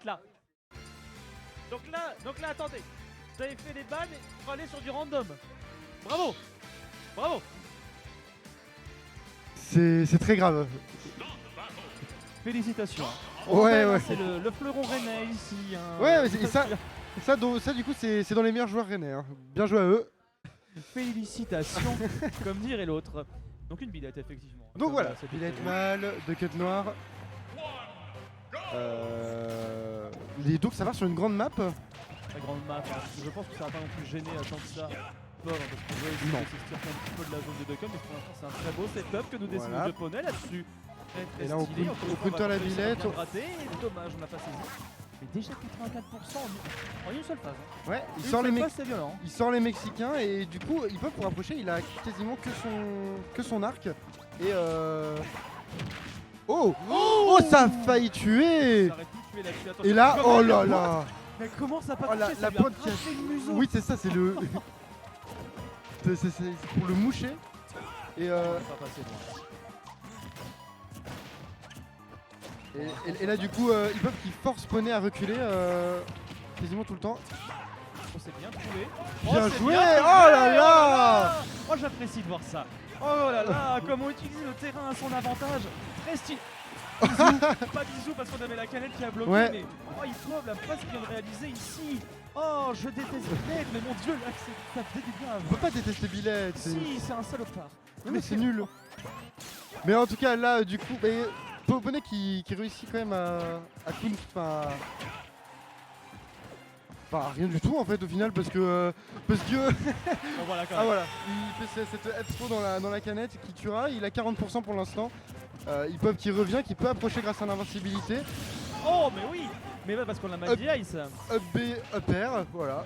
là. Donc là, attendez. Vous avez fait des bannes pour aller sur du random. Bravo. Bravo. C'est très grave. Félicitations. Ouais, ouais. C'est le fleuron rennais ici. Hein. Ouais, et ça du coup, c'est dans les meilleurs joueurs rennais. Hein. Bien joué à eux. Félicitations, comme dirait l'autre. Donc une billette, effectivement. Donc voilà, c'était billette prévu. mâle, de cut noir. Donc ça part sur une grande map. La grande map, hein. Je pense que ça va pas non plus gêner tant que ça. Fort, hein, parce qu'on veut essayer de s'extirper un petit peu de la zone de Dokkan, mais pour l'instant c'est un très beau setup que nous dessinons Voilà. de Poney là-dessus. Très, Et là, on stylé. counter- Encore une on fois, counter va la continuer, billette. ça va bien gratter, et dommage, on n'a pas saisi. Mais déjà 84% en une seule phase. Hein. Ouais, Une seule phase, c'est violent. il sort les Mexicains et du coup, il peut pour approcher, il a quasiment que son arc. Et Oh, ça a failli tuer. Ça aurait pu tuer là-dessus, attention. Et là, Comment oh elle là le là. pointe. Mais comment ça a pas Oh, touché, la ça lui a pointe qui a- craché le museau. Oui, c'est ça, c'est le. c'est pour le moucher. Et, Ça va pas passer loin. et là, du coup, ils peuvent qui force Poney à reculer quasiment tout le temps. Oh, c'est bien trouvé. Bien c'est joué. bien trouvé. Oh là là. Oh, j'apprécie de voir ça. Oh là là, comment utiliser le terrain à son avantage. Resti. Bisous. Pas bisous parce qu'on avait la canette qui a bloqué, Ouais. mais oh, il trouve la passe qu'il vient de réaliser ici. Oh, je déteste Blade, mais mon dieu, là, ça faisait du bien à On peut voir. pas détester Billette. Si, c'est un salopard. Mais c'est nul. Mais en tout cas, là, du coup, Poney qui réussit quand même à enfin, rien du tout en fait au final parce que Bon, voilà, quand ah même. voilà, il fait cette expo dans la canette qui tuera, il a 40% pour l'instant. Hip-Hop qui revient, qui peut approcher grâce à l'invincibilité. Oh, mais oui. Mais ouais, parce qu'on a mal dit ice. Up B, up air, voilà,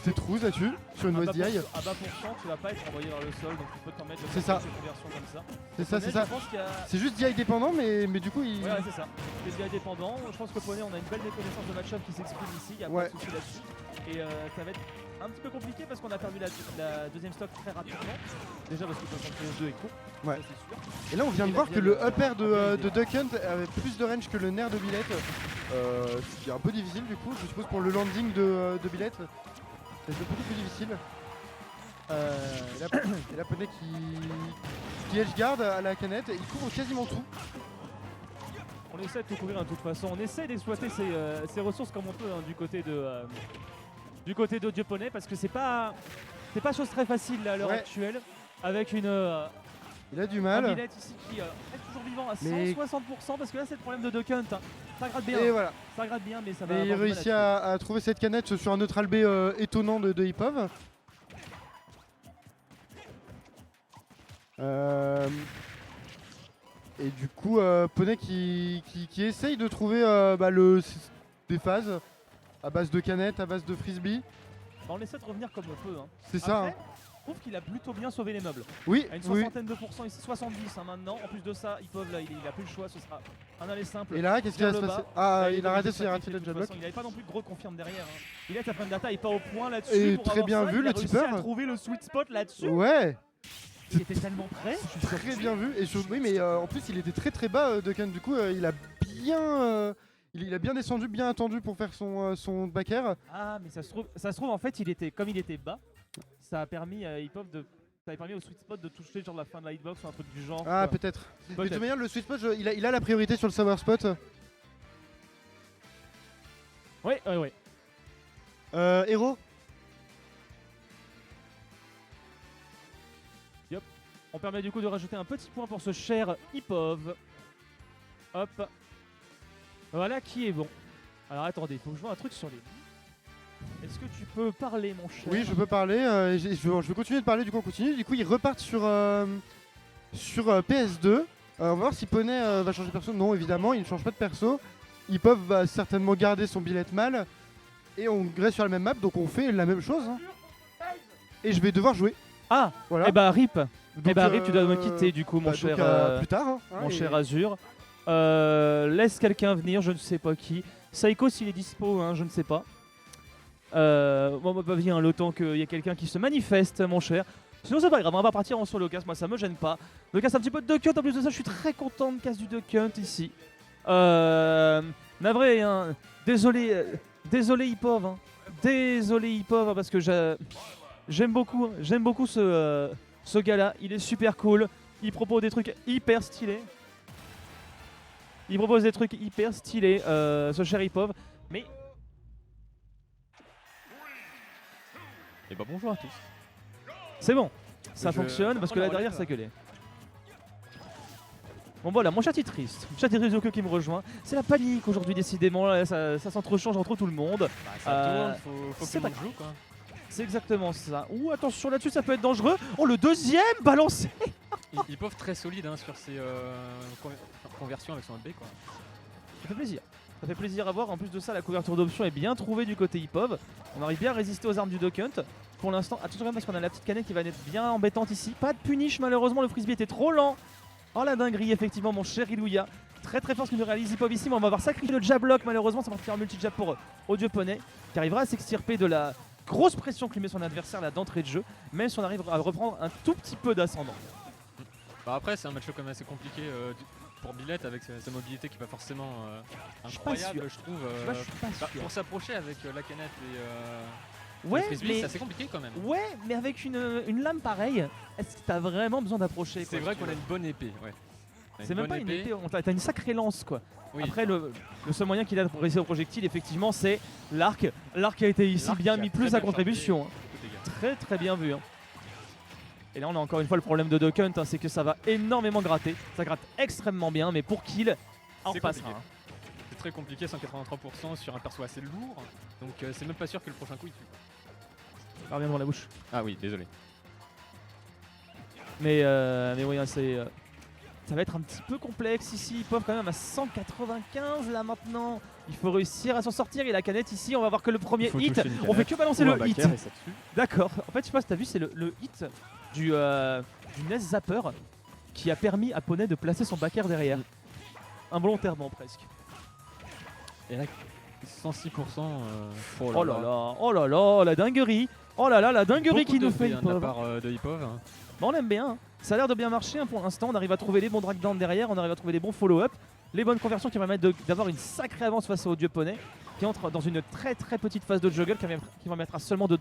c'est trousse là-dessus, sur une À West bas DI. à bas pourcent, tu vas pas être envoyé vers le sol, donc tu peux te permettre de C'est faire ça. ces conversions comme ça. C'est ça, Mais c'est ça. Je pense qu'il y a... C'est juste DI dépendant, mais du coup, il. Ouais, c'est ça. C'est bien dépendant. Je pense que Poney, on a une belle méconnaissance de match-up qui s'exprime ici. Il n'y a Ouais. pas de souci là-dessus. Et ça va être un petit peu compliqué parce qu'on a perdu la deuxième stock très rapidement. Déjà parce que le jeu est court. Ouais. Ça, c'est sûr. Et là, on vient de Et voir la que le vieille, up air vieille de Duck Hunt avait plus de range que le nerf de Billette. Ce qui est un peu difficile du coup, je suppose pour le landing de Billette. C'est beaucoup plus difficile. Et là, Poney qui edgeguard à la canette, il couvre quasiment tout. On essaie de tout couvrir de toute façon. On essaie d'exploiter ses ressources comme on peut hein, du côté de Dieu Poney parce que c'est pas chose très facile là, à l'heure Ouais. actuelle avec une Il a du un mal. Billette ici qui est toujours vivant à Mais- 160% parce que là c'est le problème de Duck Hunt. Hein. Ça gratte bien. Et voilà. Ça gratte bien mais ça va Mais il avoir du mal réussit là-dessus. à trouver cette canette sur un neutral B étonnant de Hip-Hop. Et du coup, Poney qui essaye de trouver des phases à base de canettes, à base de frisbee. Bah, on essaie de revenir comme on peut. Hein. C'est ça. Après, Hein. je trouve qu'il a plutôt bien sauvé les meubles. Oui, À une oui. soixantaine de pourcents, ici 70 hein, maintenant. En plus de ça, Hip-Hop là, il a plus le choix, ce sera un aller simple. Et là, qu'est-ce qui va vers se le passer? bas. Ah, Là, il a est raté, obligé de il a raté sacrifier le de jab toute block. façon. Il n'avait pas non plus de gros confirme derrière. Hein. Il est à fin de data, il est pas au point là-dessus. Et pour très avoir bien ça. vu, Il le a réussi tipper. à trouver le sweet spot là-dessus. Ouais, Il était tellement prêt. très bien vu. Et oui, mais en plus, il était très très bas, Duck. Du coup, il a bien. Il a bien descendu, bien attendu pour faire son back air. Ah, mais ça se trouve en fait, comme il était bas, ça a permis à Hip-Hop de. Ça avait permis au sweet spot de toucher genre la fin de la hitbox ou un truc du genre. Ah, quoi. peut-être. Mais de toute Peut-être. manière, le sweet spot, il a la priorité sur le sour spot. Ouais. Héros. On permet du coup de rajouter un petit point pour ce cher Hip-Hop. Hop. Voilà qui est bon. Alors attendez, faut que je vois un truc sur les lignes. Est-ce que tu peux parler mon cher? Oui, je peux parler. Je vais continuer de parler, du coup on continue. Du coup, ils repartent sur PS2. On va voir si Poney va changer de perso. Non, évidemment, il ne change pas de perso. Hip-Hop va certainement garder son billet mal. Et on reste sur la même map, donc on fait la même chose. Hein. Et je vais devoir jouer. Ah, Voilà. eh bah RIP. Donc, RIP, tu dois me quitter du coup mon donc, cher plus tard. Hein, mon et- cher Azur. Laisse quelqu'un venir, je ne sais pas qui. Psycho s'il est dispo, hein, je ne sais pas. Bon, bah viens, le temps qu'il y ait quelqu'un qui se manifeste, mon cher. Sinon c'est pas grave, on va partir en solo casse, moi ça me gêne pas. Le casse un petit peu de Duck Hunt, en plus de ça je suis très content de casse du Duck Hunt ici. Navré, hein. Désolé Ipov, hein. Désolé Ipov, parce que j'aime beaucoup ce gars-là. Il est super cool. Il propose des trucs hyper stylés. Ce cher Ipov. Mais Et bah bonjour à tous. c'est bon, ça Je fonctionne parce que là reprends la derrière relève, ça gueulait. Bon voilà, mon chat triste. Mon chat triste qui me rejoint. C'est la panique aujourd'hui décidément, là, ça s'entrechange entre tout le monde. Bah, ça Euh, tourne, faut c'est que le pas monde joue quoi. C'est exactement ça. Ouh, attention là-dessus, ça peut être dangereux. Oh, le deuxième balancé. Ils peuvent très solide hein, sur ses conversions avec son B quoi. Ça fait plaisir. Ça fait plaisir à voir. En plus de ça, la couverture d'options est bien trouvée du côté Ipov. On arrive bien à résister aux armes du Duck Hunt. Pour l'instant, attention quand même parce qu'on a la petite canette qui va être bien embêtante ici. Pas de punish malheureusement, le frisbee était trop lent. Oh la dinguerie, effectivement, mon cher Ilouya. Très très fort ce que nous réalise Ipov ici, mais on va avoir sacrifié le jab lock malheureusement. Ça va partir en multi-jab pour Audio Poney qui arrivera à s'extirper de la grosse pression que lui met son adversaire là d'entrée de jeu. Même si on arrive à reprendre un tout petit peu d'ascendant. Bah après c'est un match quand même assez compliqué pour Billette avec sa mobilité qui est pas forcément Je suis pas incroyable sûr. je trouve. Moi, je suis pas Bah, sûr. pour s'approcher avec la canette et Ouais, le frisbee, mais c'est assez compliqué quand même. ouais, mais avec une lame pareille, est-ce que t'as vraiment besoin d'approcher C'est quoi, vrai si tu qu'on a veux. une bonne épée, ouais. On a C'est même bonne pas une épée, t'as une sacrée lance quoi. Oui. Après le seul moyen qu'il a pour réussir au projectile effectivement c'est l'arc. L'arc a été ici L'arc bien qui a mis très plus bien à contribution. chargé les dégâts. Très très bien vu. Et là on a encore une fois le problème de Duck Hunt, c'est que ça va énormément gratter. Ça gratte extrêmement bien mais pour kill, on C'est repassera. compliqué. C'est très compliqué, 183% sur un perso assez lourd, donc c'est même pas sûr que le prochain coup il tue. Alors bien dans la bouche. Ah oui, désolé. Mais oui, hein, ça va être un petit peu complexe ici. Ils peuvent quand même à 195 là maintenant. Il faut réussir à s'en sortir. Et la canette ici, on va voir que le premier hit. On fait que balancer le hit. D'accord. En fait, je sais pas si t'as vu, c'est le hit du NES Zapper qui a permis à Poney de placer son backer derrière. Involontairement presque. Et là, 106%. Oh là là, la dinguerie. Oh là là, la dinguerie qui nous fait de Ipov. la part de Ipov. Hein. Bon, on aime bien. Ça a l'air de bien marcher hein, pour l'instant. On arrive à trouver les bons drag down derrière, on arrive à trouver les bons follow-up, les bonnes conversions qui permettent d'avoir une sacrée avance face au Dieu Poney qui entre dans une très très petite phase de juggle qui va permettre seulement de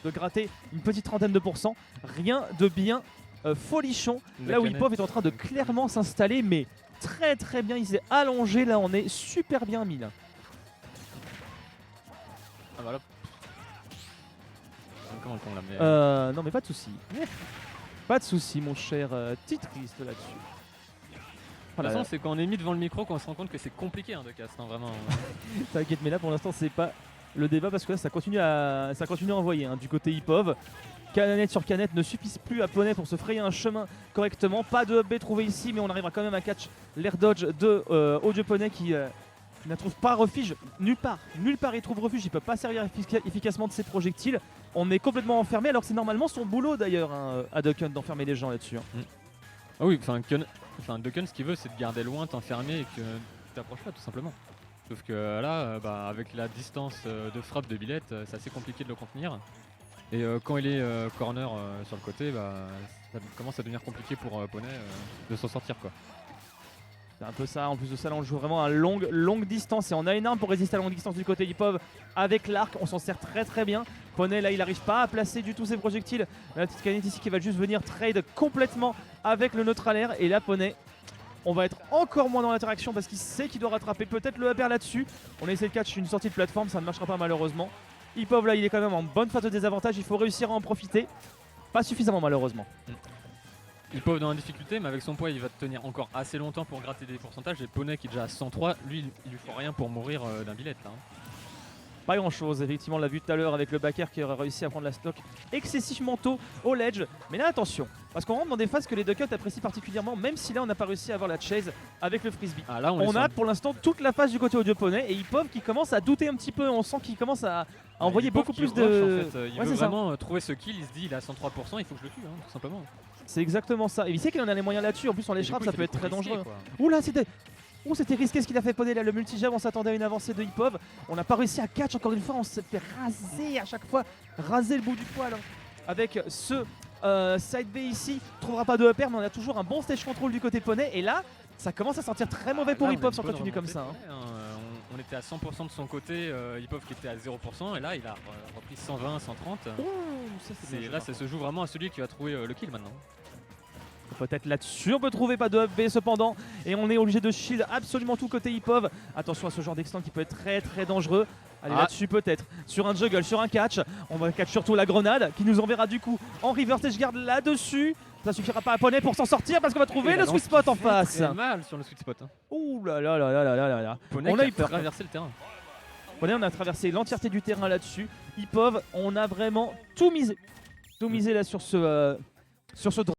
gratter une petite trentaine de pourcents. Rien de bien folichon. La Là où canette. Ipov est en train de clairement s'installer, mais très très bien. Il s'est allongé. Là, on est super bien mis là. Ah voilà. Comment on l'a met Non, mais pas de souci. Pas de souci, mon cher titriste là-dessus. De toute façon, c'est quand on est mis devant le micro qu'on se rend compte que c'est compliqué hein, de cast, hein, vraiment. T'inquiète, mais là pour l'instant c'est pas le débat parce que là ça continue à envoyer hein, du côté Ipov. Canette sur canette ne suffisent plus à Poney pour se frayer un chemin correctement. Pas de B trouvé ici, mais on arrivera quand même à catch l'air dodge de Audio Poney qui ne trouve pas refuge nulle part. Nulle part il trouve refuge, il peut pas servir efficacement de ses projectiles. On est complètement enfermé alors que c'est normalement son boulot d'ailleurs hein, à Duck Hunt d'enfermer les gens là-dessus. Hein. Ah oui, enfin Duck Hunt, ce qu'il veut c'est de garder loin, t'enfermer et que tu t'approches pas tout simplement. Sauf que là, bah, avec la distance de frappe de Billette, c'est assez compliqué de le contenir. Et quand il est corner sur le côté, bah, ça commence à devenir compliqué pour Poney de s'en sortir quoi. C'est un peu ça, en plus de ça là on joue vraiment à longue distance et on a une arme pour résister à longue distance du côté Ipov avec l'arc, on s'en sert très très bien. Poney là il arrive pas à placer du tout ses projectiles, la petite canette ici qui va juste venir trade complètement avec le neutral air et là Poney on va être encore moins dans l'interaction parce qu'il sait qu'il doit rattraper peut-être le upper là-dessus. On essaie de catch une sortie de plateforme, ça ne marchera pas malheureusement. Ipov là il est quand même en bonne phase de désavantage, il faut réussir à en profiter, pas suffisamment malheureusement. Ipov dans la difficulté, mais avec son poids il va tenir encore assez longtemps pour gratter des pourcentages. Et Poney qui est déjà à 103, lui il lui faut rien pour mourir d'un Billette là. Hein. Pas grand chose, effectivement on l'a vu tout à l'heure avec le backer qui aurait réussi à prendre la stock excessivement tôt au ledge. Mais là attention, parce qu'on rentre dans des phases que les Duck Hunt apprécient particulièrement, même si là on n'a pas réussi à avoir la chase avec le frisbee. Ah, là, On a pour l'instant toute la phase du côté Audio Poney et Ipov qui commence à douter un petit peu, on sent qu'il commence à envoyer Ipov beaucoup qui plus rush, de... en fait. Il Ouais, veut c'est ça. vraiment trouver ce kill, il se dit il est à 103%, il faut que je le tue hein, tout simplement. C'est exactement ça, et il sait qu'il en a les moyens là-dessus, en plus on les Et du frappe coup, ça il peut fait être des très coups risqués, dangereux. quoi. Oula c'était risqué ce qu'il a fait Poney là, le multi-jab, on s'attendait à une avancée de Ipov. On n'a pas réussi à catch encore une fois, on se fait raser à chaque fois, raser le bout du poil. Hein. Avec ce side B ici, trouvera pas de upper mais on a toujours un bon stage control du côté Poney et là Ça commence à sentir très mauvais pour Là, on a Ipov une si on bonne continue comme remontée, ça. Hein. On était à 100% de son côté, Ipov qui était à 0%, et là il a repris 120, 130. Ouh, ça, c'est bien joué, Là, par ça se joue vraiment à celui qui va trouver le kill maintenant. Peut-être là-dessus, on peut trouver pas de FB cependant. Et on est obligé de shield absolument tout côté Ipov. Attention à ce genre d'extend qui peut être très très dangereux. Allez, là-dessus peut-être. Sur un juggle, sur un catch. On va catch surtout la grenade qui nous enverra du coup en reverse edge guard là-dessus. Ça suffira pas à Poney pour s'en sortir parce qu'on va trouver Et le la sweet lance spot qui en fait face. très mal sur le sweet spot. Hein. Ouh là là là là là là là. Poney On qui a a eu peur. traversé le terrain. On a traversé l'entièreté du terrain là-dessus. Ipov, on a vraiment tout misé. Tout misé là sur ce drone.